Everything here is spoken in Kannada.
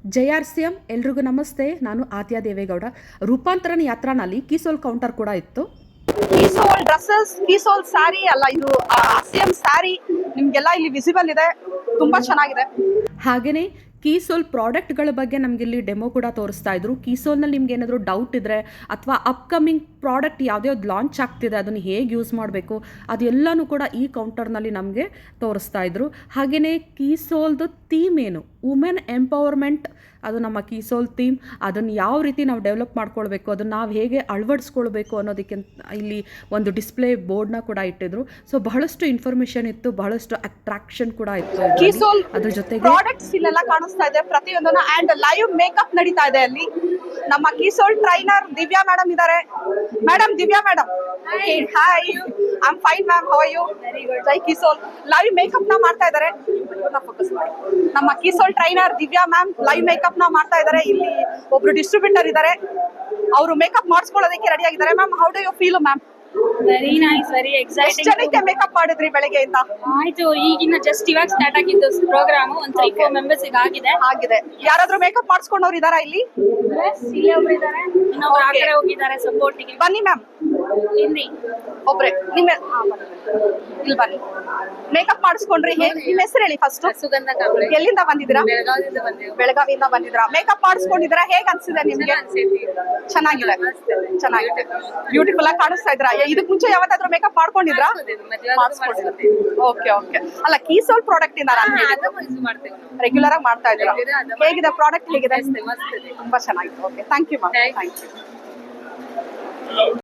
JRCM ಎಲ್ರಿಗೂ ನಮಸ್ತೆ. ನಾನು ಆದ್ಯಾ ದೇವೇಗೌಡ. ರೂಪಾಂತರನ ಯಾತ್ರಾನಲ್ಲಿ ಕೀಸೋಲ್ ಕೌಂಟರ್ ಕೂಡ ಇತ್ತು. ಕೀಸೋಲ್ ಡ್ರೆಸ್ಸಸ್, ಕೀಸೋಲ್ ಸ್ಯಾರಿ ಅಲ್ಲ, ಇದು RCM ಸ್ಯಾರಿ ನಿಮ್ಗೆಲ್ಲ ಇಲ್ಲಿ ವಿಸಿಬಲ್ ಇದೆ. ತುಂಬಾ ಚೆನ್ನಾಗಿದೆ. ಹಾಗೆಯೇ ಕೀಸೋಲ್ ಪ್ರಾಡಕ್ಟ್ಗಳ ಬಗ್ಗೆ ನಮಗಿಲ್ಲಿ ಡೆಮೋ ಕೂಡ ತೋರಿಸ್ತಾ ಇದ್ರು. ಕೀಸೋಲ್ನಲ್ಲಿ ನಿಮ್ಗೆ ಏನಾದರೂ ಡೌಟ್ ಇದ್ದರೆ ಅಥವಾ ಅಪ್ಕಮಿಂಗ್ ಪ್ರಾಡಕ್ಟ್ ಯಾವುದ್ಯಾವ್ದು ಲಾಂಚ್ ಆಗ್ತಿದೆ ಅದನ್ನು ಹೇಗೆ ಯೂಸ್ ಮಾಡಬೇಕು ಅದೆಲ್ಲನೂ ಕೂಡ ಈ ಕೌಂಟರ್ನಲ್ಲಿ ನಮಗೆ ತೋರಿಸ್ತಾ ಇದ್ರು. ಹಾಗೆಯೇ ಕೀಸೋಲ್ದು ಥೀಮ್ ಏನು, ವುಮೆನ್ ಎಂಪವರ್ಮೆಂಟ್, ಅದು ನಮ್ಮ ಕೀಸೋಲ್ ಥೀಮ್. ಅದನ್ನು ಯಾವ ರೀತಿ ನಾವು ಡೆವಲಪ್ ಮಾಡ್ಕೊಳ್ಬೇಕು, ಅದನ್ನು ನಾವು ಹೇಗೆ ಅಳವಡಿಸ್ಕೊಳ್ಬೇಕು ಅನ್ನೋದಕ್ಕೆ ಇಲ್ಲಿ ಒಂದು ಡಿಸ್ಪ್ಲೇ ಬೋರ್ಡ್ನ ಕೂಡ ಇಟ್ಟಿದ್ರು. ಸೊ ಬಹಳಷ್ಟು ಇನ್ಫಾರ್ಮೇಷನ್ ಇತ್ತು, ಬಹಳಷ್ಟು ಅಟ್ರಾಕ್ಷನ್ ಕೂಡ ಇತ್ತು. ಕೀಸೋಲ್ ಅದ್ರ ಜೊತೆಗೆ ಪ್ರಾಡಕ್ಟ್ಸ್ ಇಲ್ಲೆಲ್ಲ ಕಾಣಿಸ್ತಾ ಇದೆ ಪ್ರತಿಯೊಂದನ್ನು. ಅಂಡ್ ಲೈವ್ ಮೇಕಪ್ ನಡೀತಾ ಇದೆ ಅಲ್ಲಿ. ನಮ್ಮ ಕೀಸೋಲ್ ಟ್ರೈನರ್ ದಿವ್ಯಾ ಮೇಡಮ್ ಇದ್ದಾರೆ. Madam, Divya madam, hi, I am fine ma'am, how are you? ಜೈ ಕೀಸೋಲ್. ಲೈವ್ ಮೇಕಪ್ ನ ಮಾಡ್ತಾ ಇದ್ದಾರೆ. ನಮ್ಮ Keysoul trainer Divya ma'am live makeup ನ ಮಾಡ್ತಾ ಇದ್ದಾರೆ. ಇಲ್ಲಿ ಒಬ್ರು ಡಿಸ್ಟ್ರಿಬ್ಯೂಟರ್ ಇದ್ದಾರೆ, ಅವರು ಮೇಕಪ್ ಮಾಡಿಸ್ಕೊಳ್ಳೋದಕ್ಕೆ ರೆಡಿ ಆಗಿದ್ದಾರೆ. Ma'am, how do you feel ma'am? Very nice, very exciting. ಜನಕ್ಕೆ ಮೇಕಪ್ ಮಾಡಿದ್ರಿ ಬೆಳಗ್ಗೆಯಿಂದ? ಆಯ್ತು, ಈಗಿನ ಜಸ್ಟ್ ಇವಾಗ ಸ್ಟಾರ್ಟ್ ಆಗಿದ್ದು ಪ್ರೋಗ್ರಾಮ್. ಒಂದು 3-4 ಮೆಂಬರ್ಸ್ ಆಗಿದೆ. ಯಾರಾದ್ರೂ ಮೇಕಪ್ ಮಾಡಿಸ್ಕೊಂಡವ್ರು ಇದಾರಾ ಇಲ್ಲಿ? ಇಲ್ಲೇ ಒಬ್ರು ಇದ್ದಾರೆ, ಇನ್ನೊಬ್ರು ಆ ಕಡೆ ಹೋಗಿದ್ದಾರೆ ಸಪೋರ್ಟಿಗೆ. ಬನ್ನಿ ಮ್ಯಾಮ್, ಇಲ್ಲಿ ಒಬ್ರೆ ನಿಮ್ಮ ಇಲ್ಲಿ ಬನ್ನಿ. ಮೇಕಪ್ ಮಾಡಿಸ್ಕೊಂಡ್ರಿ, ನಿಮ್ಮ ಹೆಸರು ಹೇಳಿ ಫಸ್ಟ್. ಸುಗಂಧ ಕಾಂಬ್ಳೆ. ಎಲ್ಲಿಂದ ಬಂದಿದ್ದೀರಾ? ಬೆಳಗಾವಿಯಿಂದ ಬಂದೇವು. ಬೆಳಗಾವಿಯಿಂದ ಬಂದಿದ್ದೀರಾ. ಮೇಕಪ್ ಮಾಡಿಸ್ಕೊಂಡಿದ್ದೀರಾ, ಹೇಗ್ ಅನ್ಸಿದೆ ನಿಮ್ಗೆ? ಚೆನ್ನಾಗಿದೆ, ಚೆನ್ನಾಗಿದೆ, ಬ್ಯೂಟಿಫುಲ್ ಆಗಿ ಕಾಣಿಸ್ತಾ ಇದ್ರಾ? ಇದಕ್ ಮುಂಚೆ ಯಾವತ್ತಾದ್ರೂ ಮೇಕಪ್ ಮಾಡ್ಕೊಂಡಿದ್ರಾ? Okay okay. ಅಲ್ಲ, ಕೀಸೋಲ್ ಪ್ರಾಡಕ್ಟ್ ಇಂದ ರೆಗ್ಯುಲರ್ ಆಗಿ ಮಾಡ್ತಾ ಇದ್ದೀರಾ? ಹೇಗಿದೆ ಪ್ರಾಡಕ್ಟ್? ಹೇಗಿದೆ? ತುಂಬಾ ಚೆನ್ನಾಗಿದೆ. Okay, thank you ma'am, thank you.